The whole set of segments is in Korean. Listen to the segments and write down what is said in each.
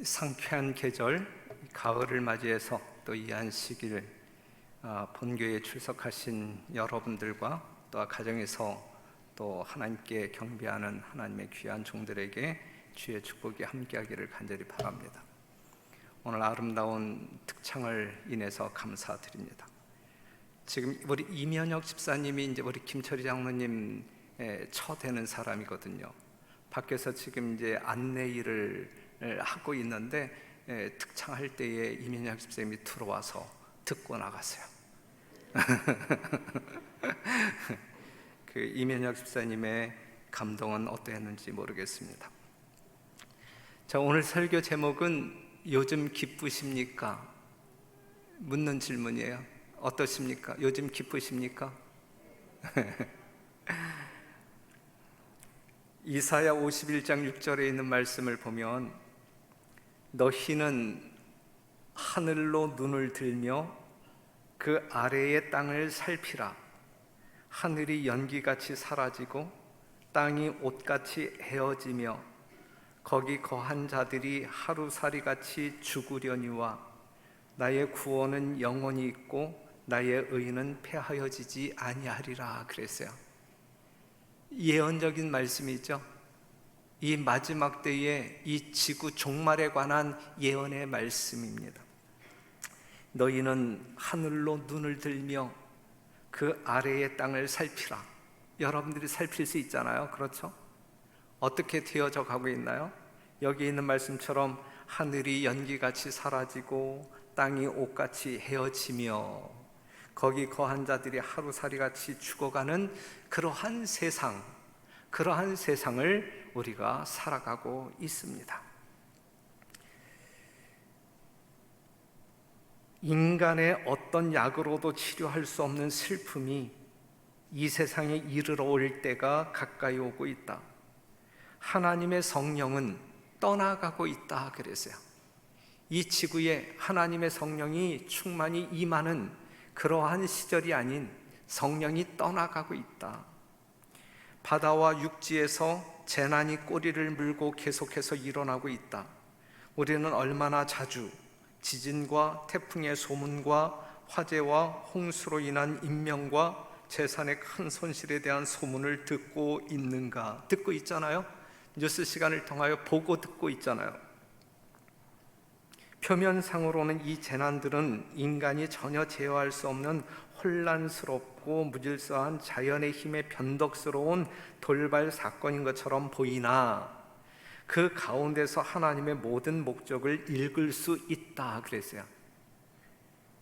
상쾌한 계절, 가을을 맞이해서 또 이 안식일 본교에 출석하신 여러분들과 또 가정에서 또 하나님께 경배하는 하나님의 귀한 종들에게 주의 축복이 함께하기를 간절히 바랍니다. 오늘 아름다운 특창을 인해서 감사드립니다. 지금 우리 이면혁 집사님이 이제 우리 김철희 장로님 처되는 사람이거든요. 밖에서 지금 이제 안내 일을 하고 있는데 특창할 때에 이면혁 집사님이 들어와서 듣고 나갔어요. 그 이면혁 집사님의 감동은 어떠했는지 모르겠습니다. 자, 오늘 설교 제목은 요즘 기쁘십니까? 묻는 질문이에요. 어떠십니까? 요즘 기쁘십니까? 이사야 51장 6절에 있는 말씀을 보면 너희는 하늘로 눈을 들며 그 아래의 땅을 살피라. 하늘이 연기같이 사라지고 땅이 옷같이 헤어지며 거기 거한 자들이 하루살이같이 죽으려니와 나의 구원은 영원히 있고 나의 의는 패하여지지 아니하리라 그랬어요. 예언적인 말씀이죠. 이 마지막 때에 이 지구 종말에 관한 예언의 말씀입니다. 너희는 하늘로 눈을 들며 그 아래의 땅을 살피라. 여러분들이 살필 수 있잖아요. 그렇죠? 어떻게 되어져 가고 있나요? 여기 있는 말씀처럼 하늘이 연기같이 사라지고 땅이 옷같이 헤어지며 거기 거한 자들이 하루살이같이 죽어가는 그러한 세상을 우리가 살아가고 있습니다. 인간의 어떤 약으로도 치료할 수 없는 슬픔이 이 세상에 이르러 올 때가 가까이 오고 있다. 하나님의 성령은 떠나가고 있다 그랬어요. 이 지구에 하나님의 성령이 충만히 임하는 그러한 시절이 아닌 성령이 떠나가고 있다. 바다와 육지에서 재난이 꼬리를 물고 계속해서 일어나고 있다. 우리는 얼마나 자주 지진과 태풍의 소문과 화재와 홍수로 인한 인명과 재산의 큰 손실에 대한 소문을 듣고 있는가? 듣고 있잖아요. 뉴스 시간을 통하여 보고 듣고 있잖아요. 표면상으로는 이 재난들은 인간이 전혀 제어할 수 없는 혼란스럽고 무질서한 자연의 힘에 변덕스러운 돌발 사건인 것처럼 보이나 그 가운데서 하나님의 모든 목적을 읽을 수 있다 그랬어요.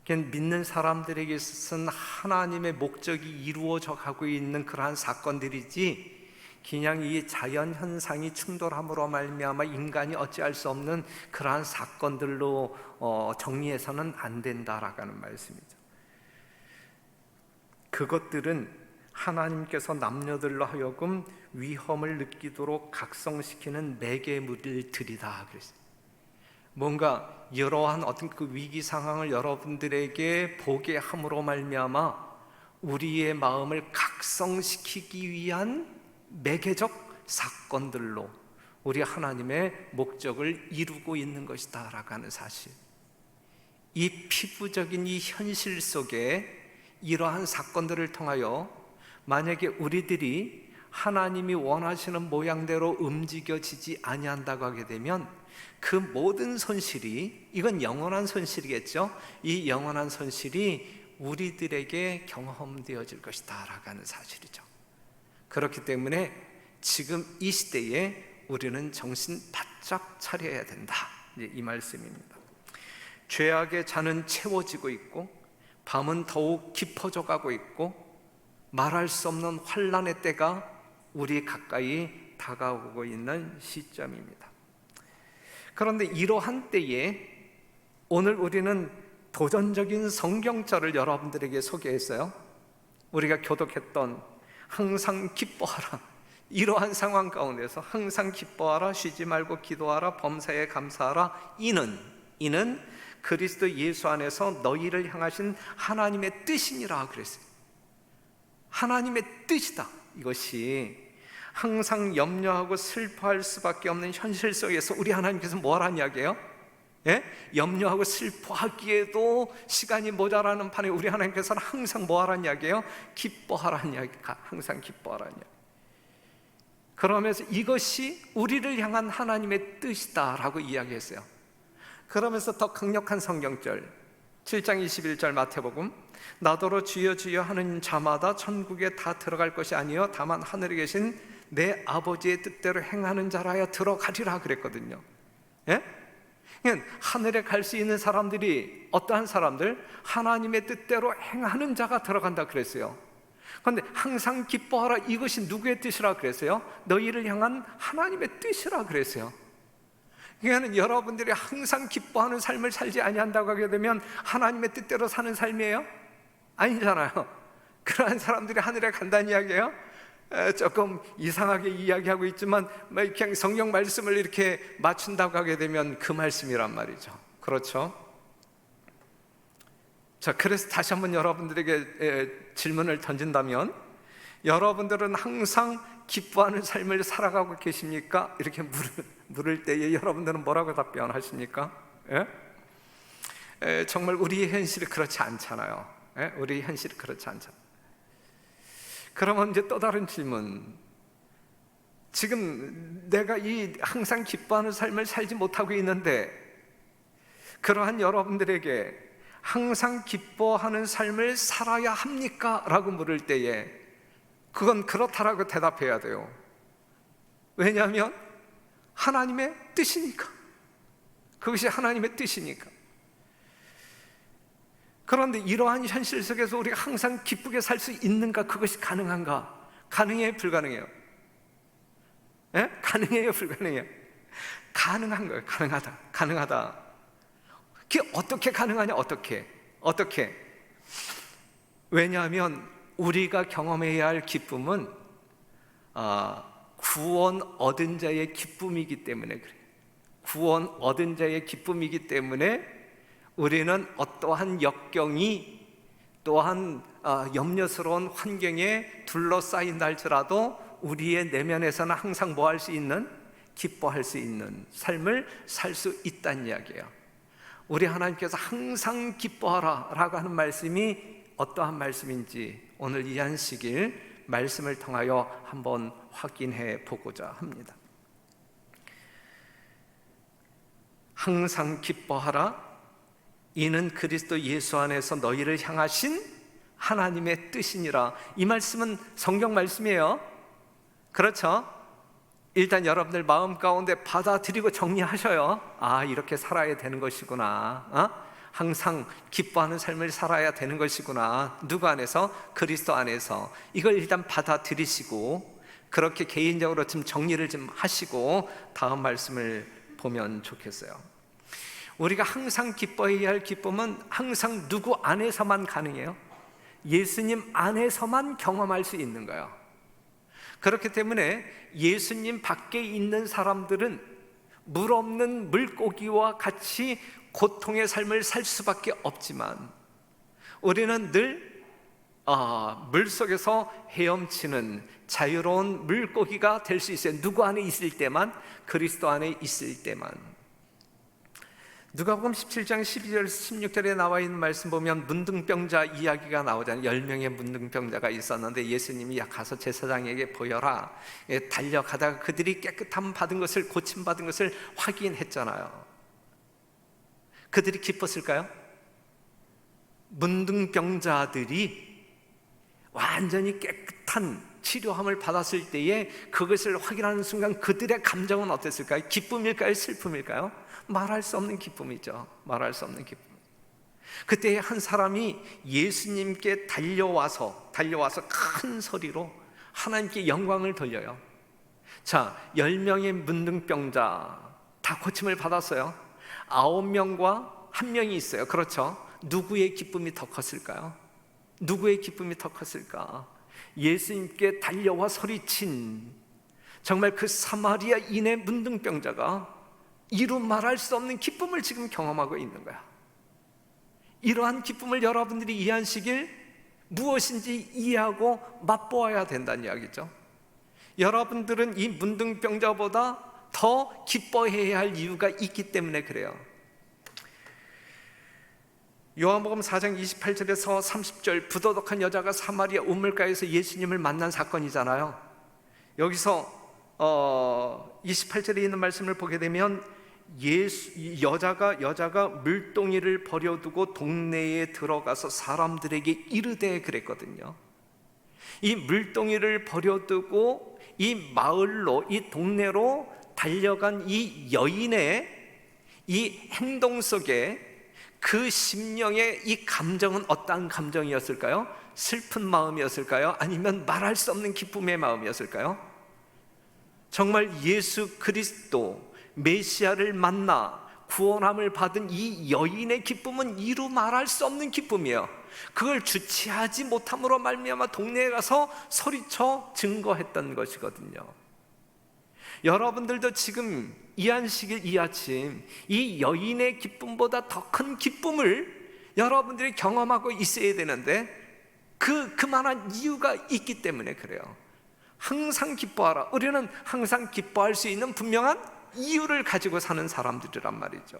믿는 사람들에게 있어서는 하나님의 목적이 이루어져 가고 있는 그러한 사건들이지 그냥 이 자연 현상이 충돌함으로 말미암아 인간이 어찌할 수 없는 그러한 사건들로 정리해서는 안 된다라는 말씀이죠. 그것들은 하나님께서 남녀들로 하여금 위험을 느끼도록 각성시키는 매개물들이다 그랬어요. 뭔가 이러한 어떤 그 위기 상황을 여러분들에게 보게 함으로 말미암아 우리의 마음을 각성시키기 위한 매개적 사건들로 우리 하나님의 목적을 이루고 있는 것이다 라고 하는 사실, 이 피부적인 이 현실 속에 이러한 사건들을 통하여 만약에 우리들이 하나님이 원하시는 모양대로 움직여지지 아니한다고 하게 되면 그 모든 손실이, 이건 영원한 손실이겠죠. 이 영원한 손실이 우리들에게 경험되어질 것이다 라고 하는 사실이죠. 그렇기 때문에 지금 이 시대에 우리는 정신 바짝 차려야 된다, 이 말씀입니다. 죄악의 잔은 채워지고 있고 밤은 더욱 깊어져 가고 있고 말할 수 없는 환난의 때가 우리 가까이 다가오고 있는 시점입니다. 그런데 이러한 때에 오늘 우리는 도전적인 성경절을 여러분들에게 소개했어요. 우리가 교독했던 항상 기뻐하라, 이러한 상황 가운데서 항상 기뻐하라, 쉬지 말고 기도하라, 범사에 감사하라, 이는 그리스도 예수 안에서 너희를 향하신 하나님의 뜻이니라 그랬어요. 하나님의 뜻이다. 이것이 항상 염려하고 슬퍼할 수밖에 없는 현실 속에서 우리 하나님께서 뭘 하는 이야기예요? 예? 염려하고 슬퍼하기에도 시간이 모자라는 판에 우리 하나님께서는 항상 뭐 하라는 이야기예요? 기뻐하라는 이야기, 항상 기뻐하라는 이야기. 그러면서 이것이 우리를 향한 하나님의 뜻이다라고 이야기했어요. 그러면서 더 강력한 성경절 7장 21절 마태복음, 나더러 주여 주여 하는 자마다 천국에 다 들어갈 것이 아니요 다만 하늘에 계신 내 아버지의 뜻대로 행하는 자라야 들어가리라 그랬거든요. 예? 하늘에 갈 수 있는 사람들이 어떠한 사람들? 하나님의 뜻대로 행하는 자가 들어간다 그랬어요. 그런데 항상 기뻐하라, 이것이 누구의 뜻이라 그랬어요? 너희를 향한 하나님의 뜻이라 그랬어요. 그러니까 여러분들이 항상 기뻐하는 삶을 살지 아니한다고 하게 되면 하나님의 뜻대로 사는 삶이에요? 아니잖아요. 그러한 사람들이 하늘에 간다는 이야기예요? 조금 이상하게 이야기하고 있지만 그냥 성경 말씀을 이렇게 맞춘다고 하게 되면 그 말씀이란 말이죠. 그렇죠? 자, 그래서 다시 한번 여러분들에게 질문을 던진다면, 여러분들은 항상 기뻐하는 삶을 살아가고 계십니까? 이렇게 물을 때에 여러분들은 뭐라고 답변하십니까? 예? 정말 우리의 현실이 그렇지 않잖아요. 예? 우리의 현실이 그렇지 않잖아요. 그러면 이제 또 다른 질문, 지금 내가 이 항상 기뻐하는 삶을 살지 못하고 있는데 그러한 여러분들에게 항상 기뻐하는 삶을 살아야 합니까? 라고 물을 때에 그건 그렇다라고 대답해야 돼요. 왜냐하면 하나님의 뜻이니까. 그것이 하나님의 뜻이니까. 그런데 이러한 현실 속에서 우리가 항상 기쁘게 살 수 있는가? 그것이 가능한가? 가능해요? 불가능해요? 예? 가능해요? 불가능해요? 가능한 거예요. 가능하다. 그게 어떻게 가능하냐? 어떻게? 왜냐하면 우리가 경험해야 할 기쁨은 구원 얻은 자의 기쁨이기 때문에 그래요. 구원 얻은 자의 기쁨이기 때문에 우리는 어떠한 역경이, 또한 염려스러운 환경에 둘러싸인다 할지라도 우리의 내면에서는 항상 뭐 할 수 있는? 기뻐할 수 있는 삶을 살 수 있다는 이야기예요. 우리 하나님께서 항상 기뻐하라 라고 하는 말씀이 어떠한 말씀인지 오늘 이 안식일 말씀을 통하여 한번 확인해 보고자 합니다. 항상 기뻐하라, 이는 그리스도 예수 안에서 너희를 향하신 하나님의 뜻이니라. 이 말씀은 성경 말씀이에요. 그렇죠? 일단 여러분들 마음 가운데 받아들이고 정리하셔요. 이렇게 살아야 되는 것이구나. 항상 기뻐하는 삶을 살아야 되는 것이구나. 누구 안에서? 그리스도 안에서. 이걸 일단 받아들이시고 그렇게 개인적으로 좀 정리를 좀 하시고 다음 말씀을 보면 좋겠어요. 우리가 항상 기뻐해야 할 기쁨은 항상 누구 안에서만 가능해요? 예수님 안에서만 경험할 수 있는 거예요. 그렇기 때문에 예수님 밖에 있는 사람들은 물 없는 물고기와 같이 고통의 삶을 살 수밖에 없지만 우리는 늘 물속에서 헤엄치는 자유로운 물고기가 될 수 있어요. 누구 안에 있을 때만, 그리스도 안에 있을 때만. 누가복음 17장 12절 16절에 나와 있는 말씀 보면 문둥병자 이야기가 나오잖아요. 10명의 문둥병자가 있었는데 예수님이 가서 제사장에게 보여라. 달려가다가 그들이 깨끗함 받은 것을, 고침 받은 것을 확인했잖아요. 그들이 기뻤을까요? 문둥병자들이 완전히 깨끗한 치료함을 받았을 때에 그것을 확인하는 순간 그들의 감정은 어땠을까요? 기쁨일까요? 슬픔일까요? 말할 수 없는 기쁨이죠. 말할 수 없는 기쁨. 그때 한 사람이 예수님께 달려와서 큰 소리로 하나님께 영광을 돌려요. 자, 10명의 문둥병자 다 고침을 받았어요. 9명과 1명이 있어요. 그렇죠? 누구의 기쁨이 더 컸을까요? 누구의 기쁨이 더 컸을까? 예수님께 달려와 소리친 정말 그 사마리아인의 문둥병자가 이루 말할 수 없는 기쁨을 지금 경험하고 있는 거야. 이러한 기쁨을 여러분들이 이해하시길 무엇인지 이해하고 맛보아야 된다는 이야기죠. 여러분들은 이 문둥병자보다 더 기뻐해야 할 이유가 있기 때문에 그래요. 요한복음 4장 28절에서 30절, 부도덕한 여자가 사마리아 우물가에서 예수님을 만난 사건이잖아요. 여기서 28절에 있는 말씀을 보게 되면 여자가 물동이를 버려두고 동네에 들어가서 사람들에게 이르되 그랬거든요. 이 물동이를 버려두고 이 마을로, 이 동네로 달려간 이 여인의 이 행동 속에 그 심령의 이 감정은 어떠한 감정이었을까요? 슬픈 마음이었을까요? 아니면 말할 수 없는 기쁨의 마음이었을까요? 정말 예수 그리스도 메시아를 만나 구원함을 받은 이 여인의 기쁨은 이루 말할 수 없는 기쁨이에요. 그걸 주체하지 못함으로 말미암아 동네에 가서 소리쳐 증거했던 것이거든요. 여러분들도 지금 이 안식일 이 아침 이 여인의 기쁨보다 더 큰 기쁨을 여러분들이 경험하고 있어야 되는데 그만한 이유가 있기 때문에 그래요. 항상 기뻐하라. 우리는 항상 기뻐할 수 있는 분명한 이유를 가지고 사는 사람들이란 말이죠.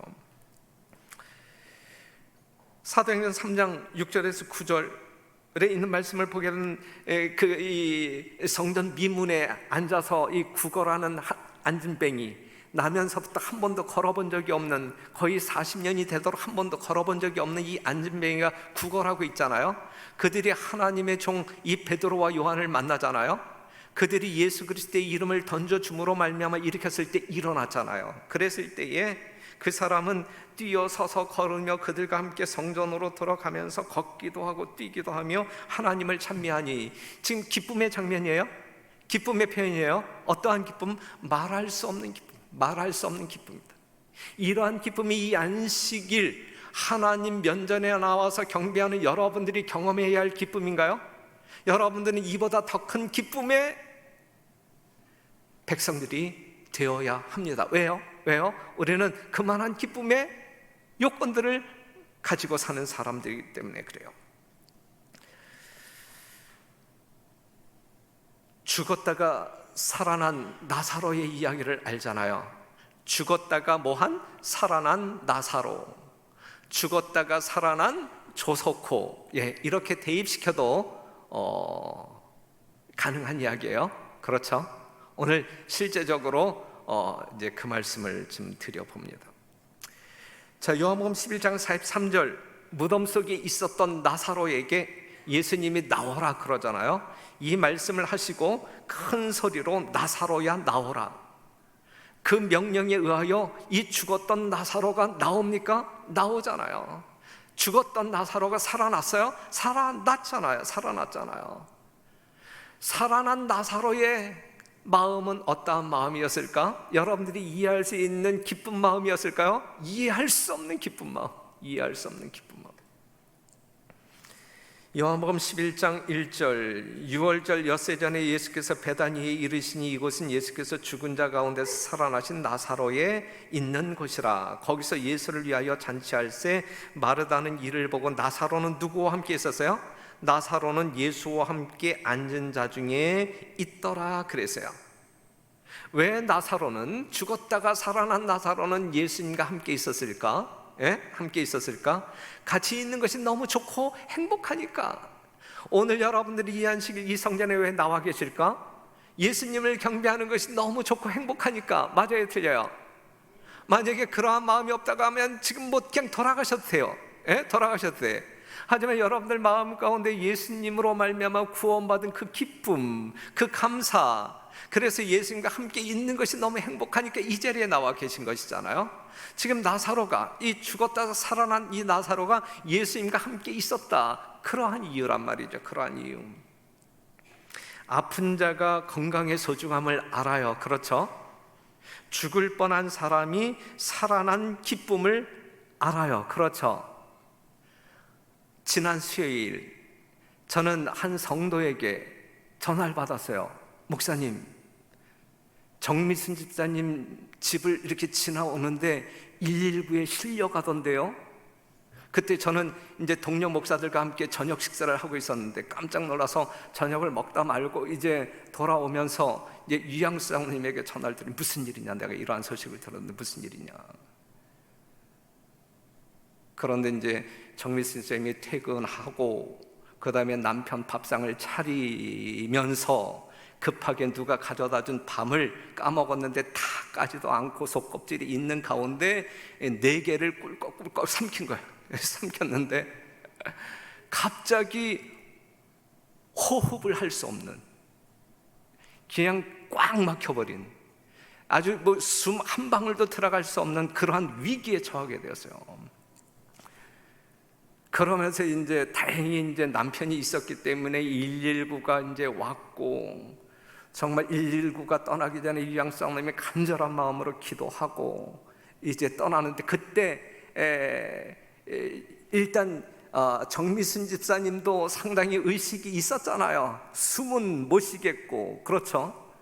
사도행전 3장 6절에서 9절에 있는 말씀을 보게 되면 이 성전 미문에 앉아서 이 구걸하는 안진뱅이, 나면서부터 한 번도 걸어본 적이 없는, 거의 40년이 되도록 한 번도 걸어본 적이 없는 이 안진뱅이가 구걸하고 있잖아요. 그들이 하나님의 종 이 베드로와 요한을 만나잖아요. 그들이 예수 그리스도의 이름을 던져줌으로 말미암아 일으켰을 때 일어났잖아요. 그랬을 때에 그 사람은 뛰어서서 걸으며 그들과 함께 성전으로 들어가면서 걷기도 하고 뛰기도 하며 하나님을 찬미하니. 지금 기쁨의 장면이에요. 기쁨의 표현이에요. 어떠한 기쁨? 말할 수 없는 기쁨, 말할 수 없는 기쁨입니다. 이러한 기쁨이 이 안식일 하나님 면전에 나와서 경배하는 여러분들이 경험해야 할 기쁨인가요? 여러분들은 이보다 더 큰 기쁨의 백성들이 되어야 합니다. 왜요? 우리는 그만한 기쁨의 요건들을 가지고 사는 사람들이기 때문에 그래요. 죽었다가 살아난 나사로의 이야기를 알잖아요. 죽었다가 뭐한? 살아난 나사로, 죽었다가 살아난 조석호, 이렇게 대입시켜도 가능한 이야기예요. 그렇죠? 오늘 실제적으로 이제 그 말씀을 좀 드려봅니다. 자, 요한복음 11장 43절, 무덤 속에 있었던 나사로에게 예수님이 나오라 그러잖아요. 이 말씀을 하시고 큰 소리로 나사로야 나오라. 그 명령에 의하여 이 죽었던 나사로가 나옵니까? 나오잖아요. 죽었던 나사로가 살아났어요? 살아났잖아요. 살아난 나사로의 마음은 어떠한 마음이었을까? 여러분들이 이해할 수 있는 기쁜 마음이었을까요? 이해할 수 없는 기쁜 마음. 요한복음 11장 1절, 6월절 엿새 전에 예수께서 베다니에 이르시니 이곳은 예수께서 죽은 자 가운데서 살아나신 나사로에 있는 곳이라. 거기서 예수를 위하여 잔치할새 마르다는 이를 보고, 나사로는 누구와 함께 있었어요? 나사로는 예수와 함께 앉은 자 중에 있더라 그랬어요. 왜 나사로는, 죽었다가 살아난 나사로는 예수님과 함께 있었을까? 함께 있었을까? 같이 있는 것이 너무 좋고 행복하니까. 오늘 여러분들이 이 안식일 이 성전에 왜 나와 계실까? 예수님을 경배하는 것이 너무 좋고 행복하니까. 맞아요, 틀려요? 만약에 그러한 마음이 없다고 하면 지금 그냥 돌아가셔도 돼요. 돌아가셔도 돼. 하지만 여러분들 마음 가운데 예수님으로 말미암아 구원받은 그 기쁨, 그 감사, 그래서 예수님과 함께 있는 것이 너무 행복하니까 이 자리에 나와 계신 것이잖아요. 지금 나사로가, 이 죽었다 살아난 이 나사로가 예수님과 함께 있었다. 그러한 이유란 말이죠. 그러한 이유. 아픈 자가 건강의 소중함을 알아요. 그렇죠? 죽을 뻔한 사람이 살아난 기쁨을 알아요. 그렇죠? 지난 수요일 저는 한 성도에게 전화를 받았어요. 목사님, 정미순 집사님 집을 이렇게 지나오는데 119에 실려가던데요. 그때 저는 이제 동료 목사들과 함께 저녁 식사를 하고 있었는데 깜짝 놀라서 저녁을 먹다 말고 이제 돌아오면서 이제 유양수 장로님에게 전화를 드린, 무슨 일이냐, 내가 이러한 소식을 들었는데 무슨 일이냐. 그런데 이제 정미순 쌤이 퇴근하고 그 다음에 남편 밥상을 차리면서 급하게 누가 가져다 준 밤을 까먹었는데 다 까지도 않고 속껍질이 있는 가운데 4개를 꿀꺽꿀꺽 삼킨 거예요. 삼켰는데 갑자기 호흡을 할 수 없는, 그냥 꽉 막혀버린, 아주 뭐 숨 한 방울도 들어갈 수 없는 그러한 위기에 처하게 되었어요. 그러면서 이제 다행히 이제 남편이 있었기 때문에 119가 이제 왔고, 정말 119가 떠나기 전에 유양수 장로님이 간절한 마음으로 기도하고 이제 떠나는데, 그때 일단 정미순 집사님도 상당히 의식이 있었잖아요. 숨은 못 쉬겠고, 그렇죠?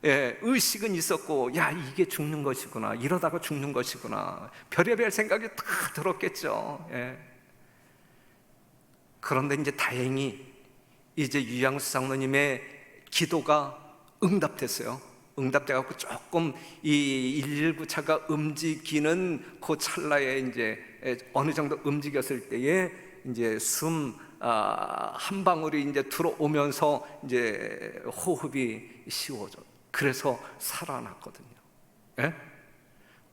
의식은 있었고, 야, 이게 죽는 것이구나, 이러다가 죽는 것이구나, 별의별 생각이 다 들었겠죠. 그런데 이제 다행히 이제 유양수 장로님의 기도가 응답됐어요. 응답돼갖고 조금 이 119차가 움직이는 그 찰나에 이제 어느 정도 움직였을 때에 이제 숨 한 방울이 이제 들어오면서 이제 호흡이 쉬워져. 그래서 살아났거든요.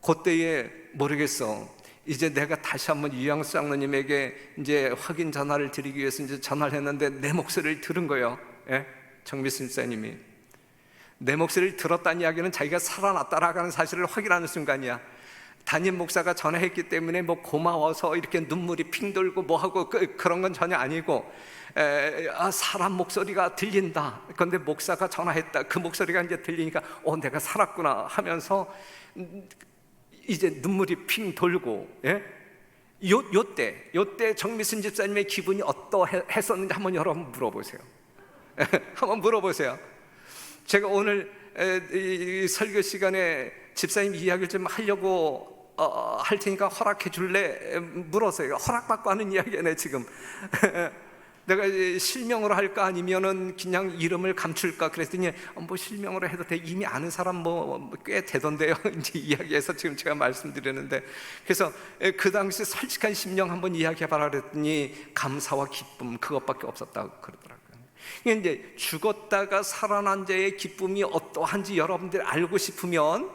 그때에 모르겠어, 이제 내가 다시 한번 유양수 장로님에게 이제 확인 전화를 드리기 위해서 이제 전화를 했는데 내 목소리를 들은 거예요. 정미순 집사님이 내 목소리를 들었다는 이야기는 자기가 살아났다라는 사실을 확인하는 순간이야. 담임 목사가 전화했기 때문에 뭐 고마워서 이렇게 눈물이 핑 돌고 뭐하고 그런 건 전혀 아니고, 사람 목소리가 들린다. 그런데 목사가 전화했다, 그 목소리가 이제 들리니까 내가 살았구나 하면서 이제 눈물이 핑 돌고, 요때 정미순 집사님의 기분이 어떠했었는지 한번 여러분 물어보세요. 한번 물어보세요. 제가 오늘 이 설교 시간에 집사님 이야기를 좀 하려고 할 테니까 허락해 줄래? 물었어요. 허락받고 하는 이야기네 지금. 내가 실명으로 할까 아니면은 그냥 이름을 감출까 그랬더니 뭐 실명으로 해도 돼, 이미 아는 사람 뭐 꽤 되던데요. 이제 이야기해서 지금 제가 말씀드렸는데, 그래서 그 당시 솔직한 심령 한번 이야기해봐라 그랬더니 감사와 기쁨, 그것밖에 없었다고 그러더라고요. 이제 죽었다가 살아난 자의 기쁨이 어떠한지 여러분들이 알고 싶으면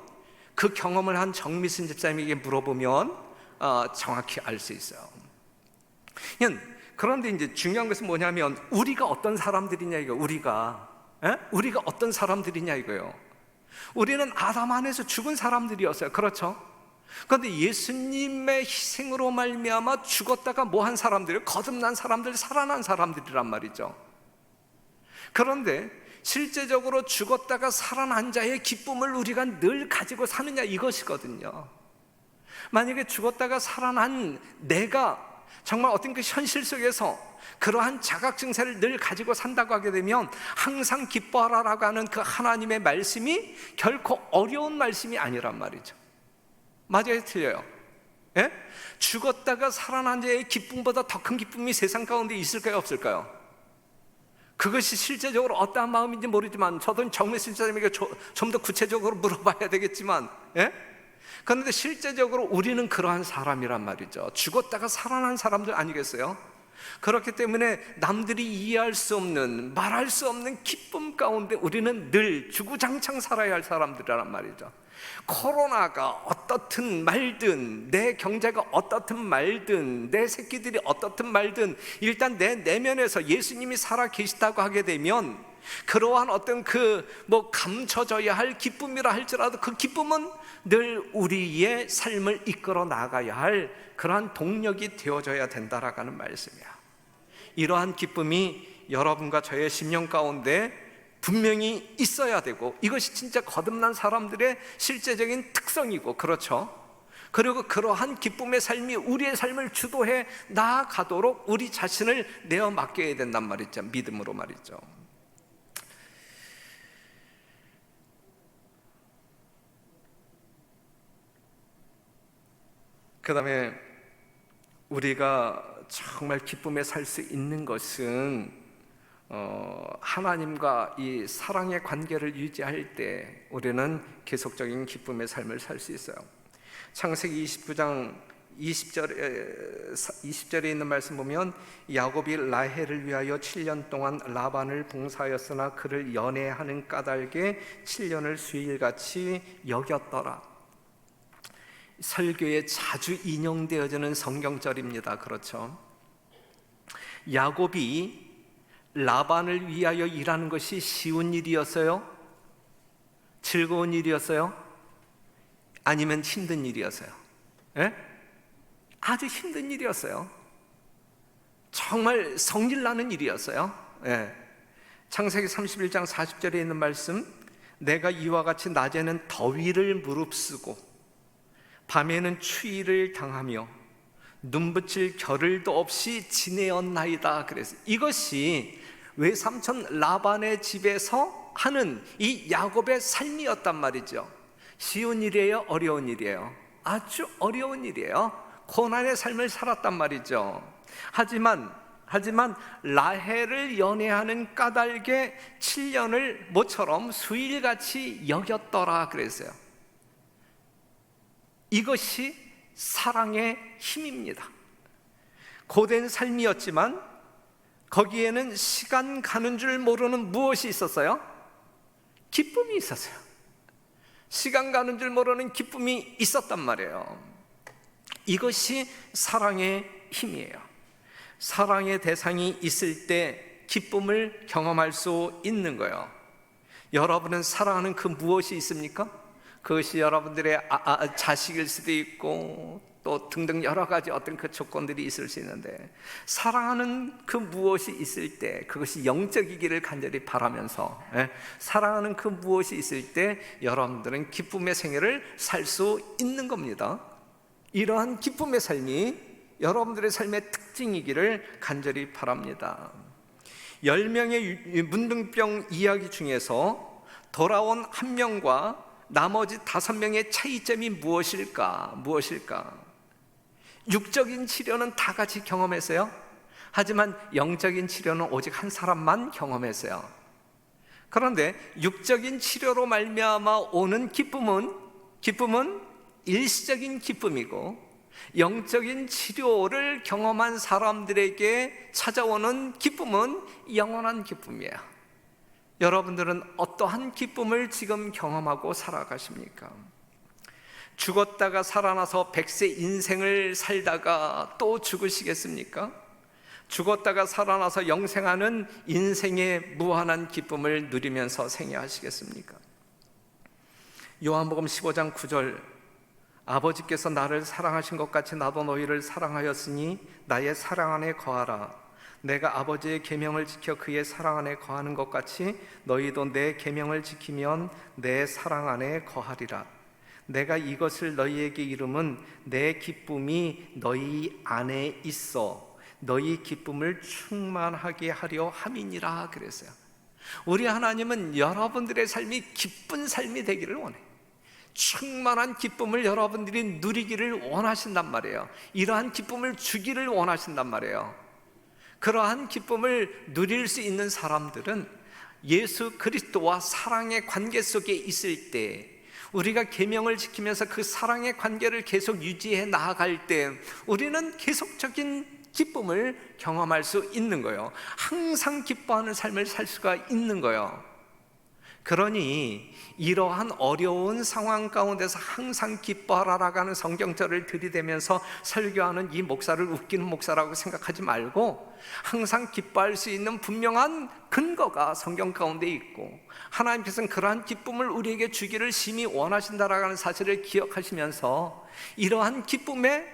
그 경험을 한 정미순 집사님에게 물어보면 정확히 알 수 있어요. 그런데 이제 중요한 것은 뭐냐면 우리가 어떤 사람들이냐 이거. 우리가 어떤 사람들이냐 이거요. 우리는 아담 안에서 죽은 사람들이었어요. 그렇죠? 그런데 예수님의 희생으로 말미암아 죽었다가 뭐한 사람들, 거듭난 사람들, 살아난 사람들이란 말이죠. 그런데 실제적으로 죽었다가 살아난 자의 기쁨을 우리가 늘 가지고 사느냐 이것이거든요. 만약에 죽었다가 살아난 내가 정말 어떤 그 현실 속에서 그러한 자각 증세를 늘 가지고 산다고 하게 되면 항상 기뻐하라라고 하는 그 하나님의 말씀이 결코 어려운 말씀이 아니란 말이죠. 맞아요, 틀려요? 죽었다가 살아난 자의 기쁨보다 더 큰 기쁨이 세상 가운데 있을까요, 없을까요? 그것이 실제적으로 어떠한 마음인지 모르지만 저도 정미순 집사님에게 좀 더 구체적으로 물어봐야 되겠지만, 그런데 실제적으로 우리는 그러한 사람이란 말이죠. 죽었다가 살아난 사람들 아니겠어요? 그렇기 때문에 남들이 이해할 수 없는, 말할 수 없는 기쁨 가운데 우리는 늘 주구장창 살아야 할 사람들이란 말이죠. 코로나가 어떻든 말든, 내 경제가 어떻든 말든, 내 새끼들이 어떻든 말든, 일단 내 내면에서 예수님이 살아 계시다고 하게 되면 그러한 어떤 감춰져야 할 기쁨이라 할지라도 그 기쁨은 늘 우리의 삶을 이끌어 나가야 할 그러한 동력이 되어져야 된다라는 말씀이야. 이러한 기쁨이 여러분과 저의 심령 가운데 분명히 있어야 되고, 이것이 진짜 거듭난 사람들의 실제적인 특성이고, 그렇죠? 그리고 그러한 기쁨의 삶이 우리의 삶을 주도해 나아가도록 우리 자신을 내어 맡겨야 된단 말이죠. 믿음으로 말이죠. 그 다음에 우리가 정말 기쁨에 살 수 있는 것은 하나님과 이 사랑의 관계를 유지할 때 우리는 계속적인 기쁨의 삶을 살 수 있어요. 창세기 29장 20절에 있는 말씀 보면 야곱이 라헬을 위하여 7년 동안 라반을 봉사하였으나 그를 연애하는 까닭에 7년을 수일같이 여겼더라. 설교에 자주 인용되어지는 성경절입니다. 그렇죠? 야곱이 라반을 위하여 일하는 것이 쉬운 일이었어요? 즐거운 일이었어요? 아니면 힘든 일이었어요? 예? 아주 힘든 일이었어요. 정말 성질나는 일이었어요. 예. 창세기 31장 40절에 있는 말씀, 내가 이와 같이 낮에는 더위를 무릅쓰고 밤에는 추위를 당하며 눈붙일 겨를도 없이 지내었나이다. 그래서 이것이 외삼촌 라반의 집에서 하는 이 야곱의 삶이었단 말이죠. 쉬운 일이에요? 어려운 일이에요? 아주 어려운 일이에요. 고난의 삶을 살았단 말이죠. 하지만 라헬을 연애하는 까닭에 7년을 모처럼 수일같이 여겼더라 그랬어요. 이것이 사랑의 힘입니다. 고된 삶이었지만 거기에는 시간 가는 줄 모르는 무엇이 있었어요? 기쁨이 있었어요. 시간 가는 줄 모르는 기쁨이 있었단 말이에요. 이것이 사랑의 힘이에요. 사랑의 대상이 있을 때 기쁨을 경험할 수 있는 거예요. 여러분은 사랑하는 그 무엇이 있습니까? 그것이 여러분들의 자식일 수도 있고 또 등등 여러 가지 어떤 그 조건들이 있을 수 있는데, 사랑하는 그 무엇이 있을 때 그것이 영적이기를 간절히 바라면서 사랑하는 그 무엇이 있을 때 여러분들은 기쁨의 생애를 살 수 있는 겁니다. 이러한 기쁨의 삶이 여러분들의 삶의 특징이기를 간절히 바랍니다. 10명의 문둥병 이야기 중에서 돌아온 한 명과 나머지 5명의 차이점이 무엇일까? 육적인 치료는 다 같이 경험했어요. 하지만 영적인 치료는 오직 한 사람만 경험했어요. 그런데 육적인 치료로 말미암아 오는 기쁨은 일시적인 기쁨이고, 영적인 치료를 경험한 사람들에게 찾아오는 기쁨은 영원한 기쁨이에요. 여러분들은 어떠한 기쁨을 지금 경험하고 살아가십니까? 죽었다가 살아나서 100세 인생을 살다가 또 죽으시겠습니까? 죽었다가 살아나서 영생하는 인생의 무한한 기쁨을 누리면서 생애하시겠습니까? 요한복음 15장 9절, 아버지께서 나를 사랑하신 것 같이 나도 너희를 사랑하였으니 나의 사랑 안에 거하라. 내가 아버지의 계명을 지켜 그의 사랑 안에 거하는 것 같이 너희도 내 계명을 지키면 내 사랑 안에 거하리라. 내가 이것을 너희에게 이름은 내 기쁨이 너희 안에 있어 너희 기쁨을 충만하게 하려 함이니라 그랬어요. 우리 하나님은 여러분들의 삶이 기쁜 삶이 되기를 원해요. 충만한 기쁨을 여러분들이 누리기를 원하신단 말이에요. 이러한 기쁨을 주기를 원하신단 말이에요. 그러한 기쁨을 누릴 수 있는 사람들은 예수 그리스도와 사랑의 관계 속에 있을 때, 우리가 계명을 지키면서 그 사랑의 관계를 계속 유지해 나아갈 때 우리는 계속적인 기쁨을 경험할 수 있는 거예요. 항상 기뻐하는 삶을 살 수가 있는 거예요. 그러니 이러한 어려운 상황 가운데서 항상 기뻐하라라고 하는 성경절을 들이대면서 설교하는 이 목사를 웃기는 목사라고 생각하지 말고, 항상 기뻐할 수 있는 분명한 근거가 성경 가운데 있고 하나님께서는 그러한 기쁨을 우리에게 주기를 심히 원하신다라고 하는 사실을 기억하시면서 이러한 기쁨의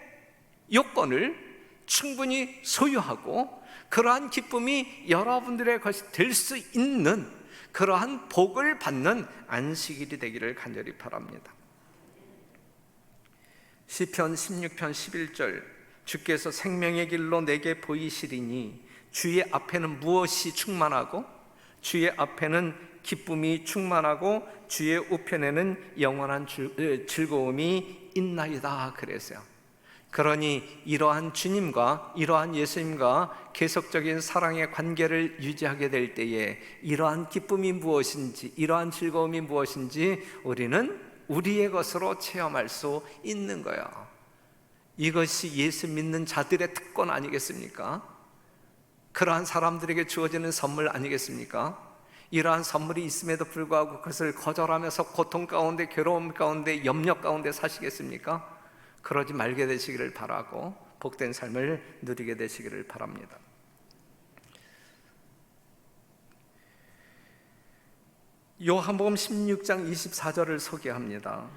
요건을 충분히 소유하고 그러한 기쁨이 여러분들의 것이 될 수 있는 그러한 복을 받는 안식일이 되기를 간절히 바랍니다. 시편 16편 11절, 주께서 생명의 길로 내게 보이시리니 주의 앞에는 무엇이 충만하고 주의 앞에는 기쁨이 충만하고 주의 우편에는 영원한 즐거움이 있나이다 그랬어요. 그러니 이러한 주님과 이러한 예수님과 계속적인 사랑의 관계를 유지하게 될 때에 이러한 기쁨이 무엇인지, 이러한 즐거움이 무엇인지 우리는 우리의 것으로 체험할 수 있는 거예요. 이것이 예수 믿는 자들의 특권 아니겠습니까? 그러한 사람들에게 주어지는 선물 아니겠습니까? 이러한 선물이 있음에도 불구하고 그것을 거절하면서 고통 가운데, 괴로움 가운데, 염려 가운데 사시겠습니까? 그러지 말게 되시기를 바라고 복된 삶을 누리게 되시기를 바랍니다. 요한복음 16장 24절을 소개합니다.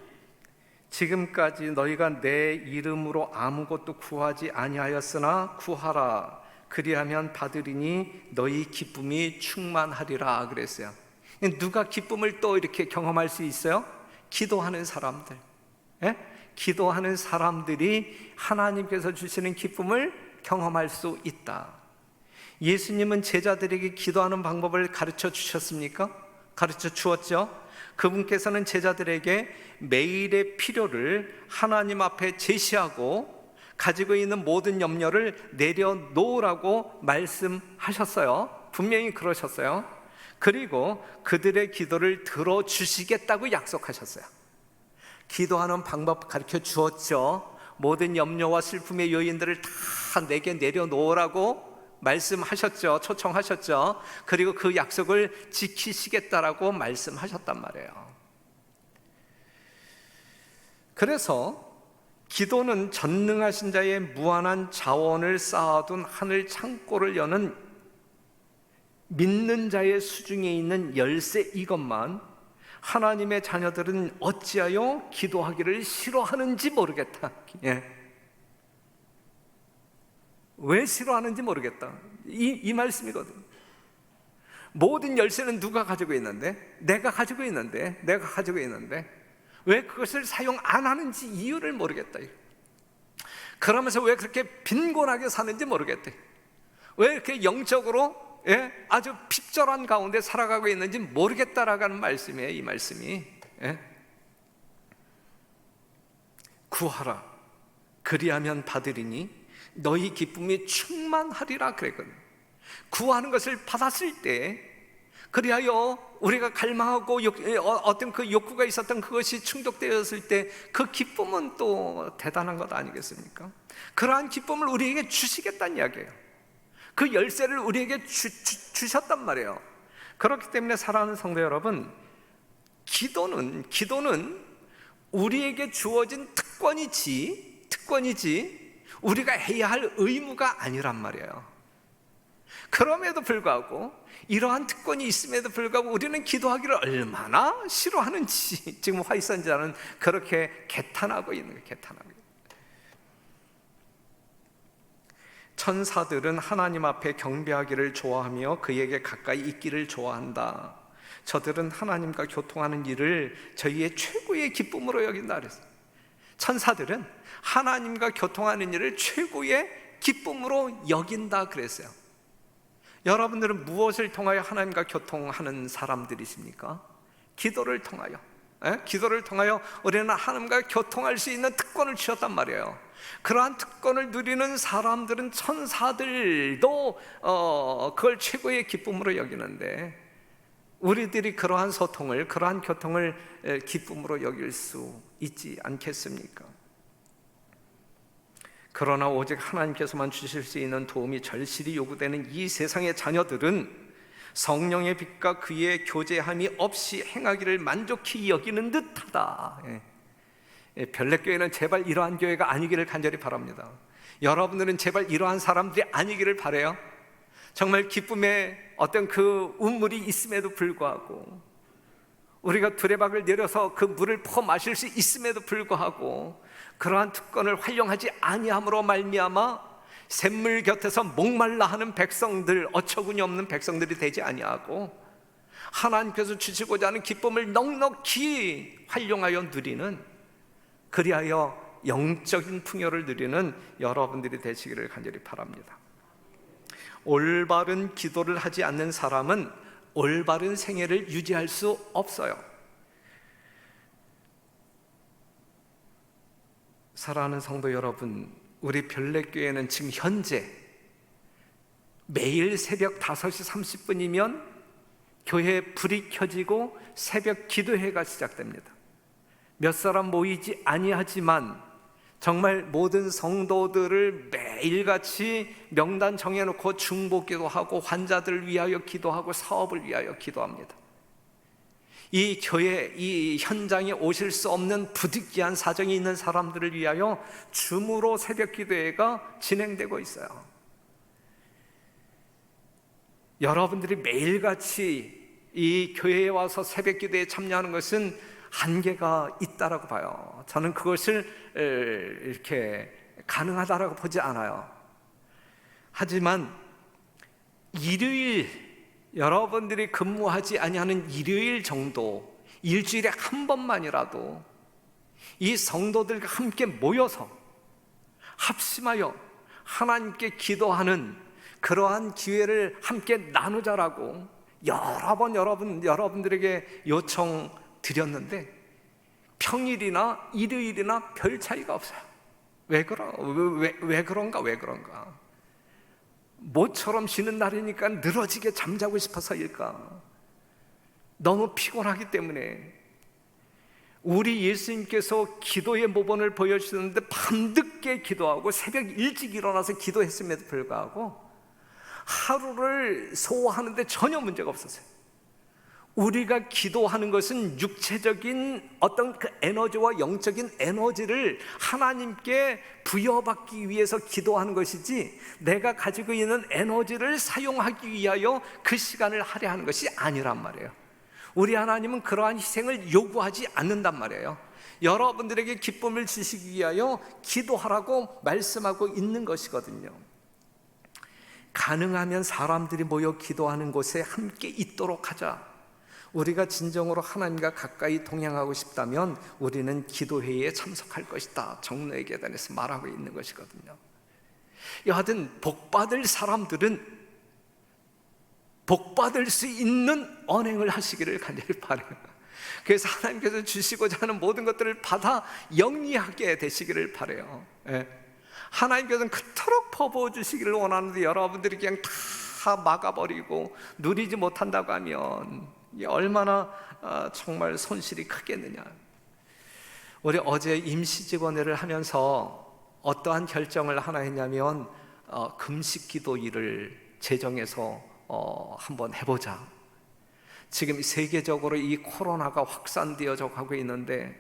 지금까지 너희가 내 이름으로 아무것도 구하지 아니하였으나 구하라, 그리하면 받으리니 너희 기쁨이 충만하리라 그랬어요. 누가 기쁨을 또 이렇게 경험할 수 있어요? 기도하는 사람들. 예? 기도하는 사람들이 하나님께서 주시는 기쁨을 경험할 수 있다. 예수님은 제자들에게 기도하는 방법을 가르쳐 주셨습니까? 가르쳐 주었죠. 그분께서는 제자들에게 매일의 필요를 하나님 앞에 제시하고 가지고 있는 모든 염려를 내려놓으라고 말씀하셨어요. 분명히 그러셨어요. 그리고 그들의 기도를 들어주시겠다고 약속하셨어요. 기도하는 방법 가르쳐 주었죠. 모든 염려와 슬픔의 요인들을 다 내게 내려놓으라고 말씀하셨죠. 초청하셨죠. 그리고 그 약속을 지키시겠다라고 말씀하셨단 말이에요. 그래서 기도는 전능하신 자의 무한한 자원을 쌓아둔 하늘 창고를 여는 믿는 자의 수중에 있는 열쇠, 이것만 하나님의 자녀들은 어찌하여 기도하기를 싫어하는지 모르겠다. 왜 싫어하는지 모르겠다. 이 말씀이거든. 모든 열쇠는 누가 가지고 있는데? 내가 가지고 있는데 왜 그것을 사용 안 하는지 이유를 모르겠다. 그러면서 왜 그렇게 빈곤하게 사는지 모르겠다. 왜 이렇게 영적으로 아주 핍절한 가운데 살아가고 있는지 모르겠다라는 말씀이에요. 이 말씀이. 구하라, 그리하면 받으리니 너희 기쁨이 충만하리라 그랬거든요. 구하는 것을 받았을 때, 그리하여 우리가 갈망하고 어떤 그 욕구가 있었던 그것이 충족되었을 때 그 기쁨은 또 대단한 것 아니겠습니까? 그러한 기쁨을 우리에게 주시겠다는 이야기예요. 그 열쇠를 우리에게 주셨단 말이에요. 그렇기 때문에 사랑하는 성도 여러분, 기도는 우리에게 주어진 특권이지 우리가 해야 할 의무가 아니란 말이에요. 그럼에도 불구하고, 이러한 특권이 있음에도 불구하고 우리는 기도하기를 얼마나 싫어하는지 지금 화이선자는 그렇게 개탄하고 있는 거예요. 천사들은 하나님 앞에 경배하기를 좋아하며 그에게 가까이 있기를 좋아한다. 저들은 하나님과 교통하는 일을 저희의 최고의 기쁨으로 여긴다 그랬어요. 천사들은 하나님과 교통하는 일을 최고의 기쁨으로 여긴다 그랬어요. 여러분들은 무엇을 통하여 하나님과 교통하는 사람들이십니까? 기도를 통하여. 기도를 통하여 우리는 하나님과 교통할 수 있는 특권을 주셨단 말이에요. 그러한 특권을 누리는 사람들은 천사들도 그걸 최고의 기쁨으로 여기는데, 우리들이 그러한 소통을, 그러한 교통을 기쁨으로 여길 수 있지 않겠습니까? 그러나 오직 하나님께서만 주실 수 있는 도움이 절실히 요구되는 이 세상의 자녀들은 성령의 빛과 그의 교제함이 없이 행하기를 만족히 여기는 듯하다. 별내교회는 제발 이러한 교회가 아니기를 간절히 바랍니다. 여러분들은 제발 이러한 사람들이 아니기를 바라요. 정말 기쁨의 어떤 그 운물이 있음에도 불구하고, 우리가 두레박을 내려서 그 물을 퍼 마실 수 있음에도 불구하고 그러한 특권을 활용하지 아니함으로 말미암아 샘물 곁에서 목말라 하는 백성들, 어처구니 없는 백성들이 되지 아니하고 하나님께서 주시고자 하는 기쁨을 넉넉히 활용하여 누리는, 그리하여 영적인 풍요를 누리는 여러분들이 되시기를 간절히 바랍니다. 올바른 기도를 하지 않는 사람은 올바른 생애를 유지할 수 없어요. 사랑하는 성도 여러분, 우리 별내교회는 지금 현재 매일 새벽 5시 30분이면 교회에 불이 켜지고 새벽 기도회가 시작됩니다. 몇 사람 모이지 아니하지만 정말 모든 성도들을 매일같이 명단 정해놓고 중보기도 하고 환자들을 위하여 기도하고 사업을 위하여 기도합니다. 이 교회, 이 현장에 오실 수 없는 부득이한 사정이 있는 사람들을 위하여 줌으로 새벽 기도회가 진행되고 있어요. 여러분들이 매일같이 이 교회에 와서 새벽 기도에 참여하는 것은 한계가 있다라고 봐요. 저는 그것을 이렇게 가능하다라고 보지 않아요. 하지만 일요일, 여러분들이 근무하지 아니하는 일요일 정도, 일주일에 한 번만이라도 이 성도들과 함께 모여서 합심하여 하나님께 기도하는 그러한 기회를 함께 나누자라고 여러 번 여러분들에게 요청드렸는데 평일이나 일요일이나 별 차이가 없어요. 왜 그런가? 모처럼 쉬는 날이니까 늘어지게 잠자고 싶어서일까? 너무 피곤하기 때문에. 우리 예수님께서 기도의 모범을 보여주셨는데 밤늦게 기도하고 새벽 일찍 일어나서 기도했음에도 불구하고 하루를 소화하는데 전혀 문제가 없었어요. 우리가 기도하는 것은 육체적인 어떤 그 에너지와 영적인 에너지를 하나님께 부여받기 위해서 기도하는 것이지, 내가 가지고 있는 에너지를 사용하기 위하여 그 시간을 할애하는 것이 아니란 말이에요. 우리 하나님은 그러한 희생을 요구하지 않는단 말이에요. 여러분들에게 기쁨을 주시기 위하여 기도하라고 말씀하고 있는 것이거든요. 가능하면 사람들이 모여 기도하는 곳에 함께 있도록 하자. 우리가 진정으로 하나님과 가까이 동행하고 싶다면 우리는 기도회의에 참석할 것이다. 정로의 계단에서 말하고 있는 것이거든요. 여하튼 복받을 사람들은 복받을 수 있는 언행을 하시기를 간절히 바라요. 그래서 하나님께서 주시고자 하는 모든 것들을 받아 영리하게 되시기를 바라요. 하나님께서는 그토록 퍼부어 주시기를 원하는데 여러분들이 그냥 다 막아버리고 누리지 못한다고 하면 얼마나 정말 손실이 크겠느냐. 우리 어제 임시직원회를 하면서 어떠한 결정을 하나 했냐면 금식 기도일을 제정해서 한번 해보자. 지금 세계적으로 이 코로나가 확산되어져 가고 있는데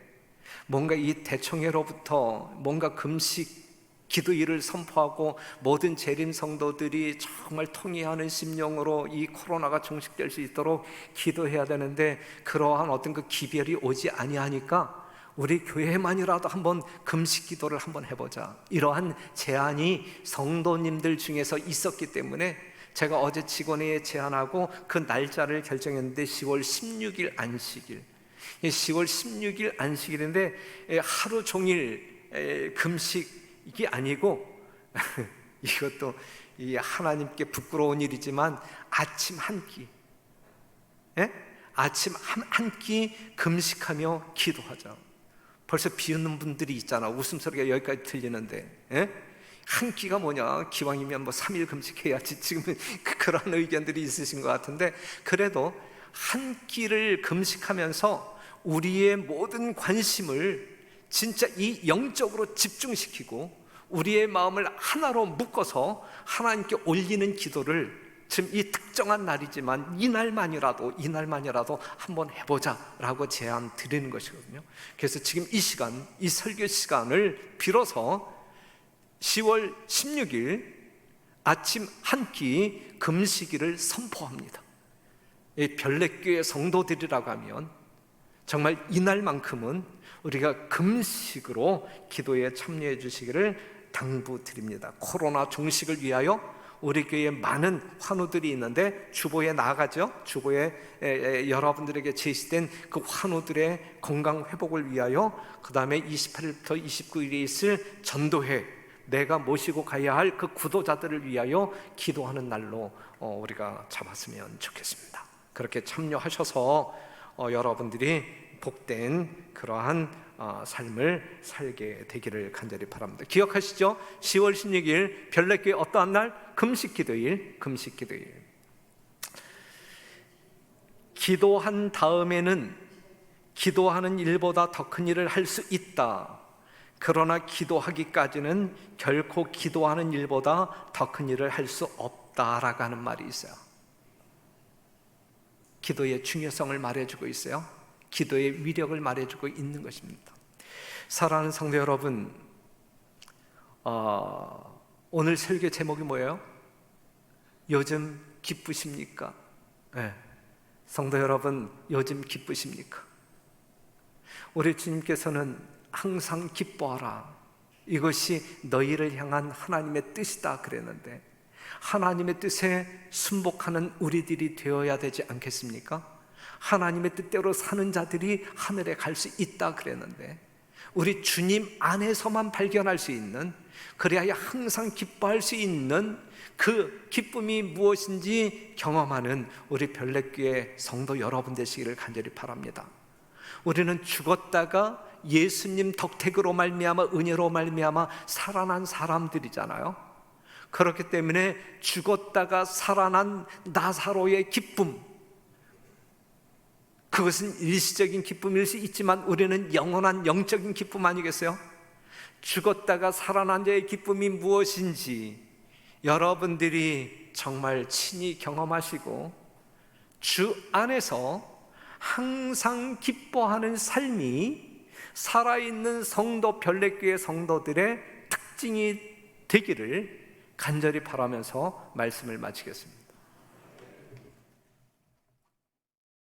뭔가 이 대총회로부터 뭔가 금식 기도일을 선포하고 모든 재림 성도들이 정말 통회하는 심령으로 이 코로나가 종식될 수 있도록 기도해야 되는데 그러한 어떤 그 기별이 오지 아니하니까 우리 교회만이라도 한번 금식 기도를 한번 해보자. 이러한 제안이 성도님들 중에서 있었기 때문에 제가 어제 직원회에 제안하고 그 날짜를 결정했는데 10월 16일 안식일. 10월 16일 안식일인데 하루 종일 금식이 아니고 이것도 하나님께 부끄러운 일이지만 아침 한 끼, 아침 한 끼 금식하며 기도하자. 벌써 비웃는 분들이 있잖아. 웃음소리가 여기까지 들리는데 한 끼가 뭐냐, 기왕이면 뭐 3일 금식해야지. 지금은 그런 의견들이 있으신 것 같은데 그래도 한 끼를 금식하면서 우리의 모든 관심을 진짜 이 영적으로 집중시키고 우리의 마음을 하나로 묶어서 하나님께 올리는 기도를 지금 이 특정한 날이지만 이날만이라도 한번 해보자라고 제안 드리는 것이거든요. 그래서 지금 이 시간, 이 설교 시간을 빌어서 10월 16일 아침 한 끼 금식일을 선포합니다. 이 별내교회 성도들이라고 하면 정말 이날만큼은 우리가 금식으로 기도에 참여해 주시기를 당부드립니다. 코로나 종식을 위하여 우리 교회에 많은 환우들이 있는데 주보에 나가죠. 주보에 여러분들에게 제시된 그 환우들의 건강 회복을 위하여 그 다음에 28일부터 29일에 있을 전도회, 내가 모시고 가야 할 그 구도자들을 위하여 기도하는 날로 우리가 잡았으면 좋겠습니다. 그렇게 참여하셔서 여러분들이 복된 그러한 삶을 살게 되기를 간절히 바랍니다. 기억하시죠? 10월 16일 별내교회 어떠한 날? 금식기도일. 기도한 다음에는 기도하는 일보다 더 큰 일을 할 수 있다. 그러나 기도하기까지는 결코 기도하는 일보다 더 큰 일을 할 수 없다라고 하는 말이 있어요. 기도의 중요성을 말해주고 있어요. 기도의 위력을 말해주고 있는 것입니다. 사랑하는 성도 여러분, 오늘 설교 제목이 뭐예요? 요즘 기쁘십니까? 네. 성도 여러분, 요즘 기쁘십니까? 우리 주님께서는 항상 기뻐하라, 이것이 너희를 향한 하나님의 뜻이다 그랬는데, 하나님의 뜻에 순복하는 우리들이 되어야 되지 않겠습니까? 하나님의 뜻대로 사는 자들이 하늘에 갈 수 있다 그랬는데, 우리 주님 안에서만 발견할 수 있는, 그래야 항상 기뻐할 수 있는 그 기쁨이 무엇인지 경험하는 우리 별내교회 성도 여러분 되시기를 간절히 바랍니다. 우리는 죽었다가 예수님 덕택으로 말미암아, 은혜로 말미암아 살아난 사람들이잖아요. 그렇기 때문에 죽었다가 살아난 나사로의 기쁨, 그것은 일시적인 기쁨일 수 있지만 우리는 영원한 영적인 기쁨 아니겠어요? 죽었다가 살아난 자의 기쁨이 무엇인지 여러분들이 정말 친히 경험하시고 주 안에서 항상 기뻐하는 삶이 살아있는 성도, 별내교회 성도들의 특징이 되기를 간절히 바라면서 말씀을 마치겠습니다.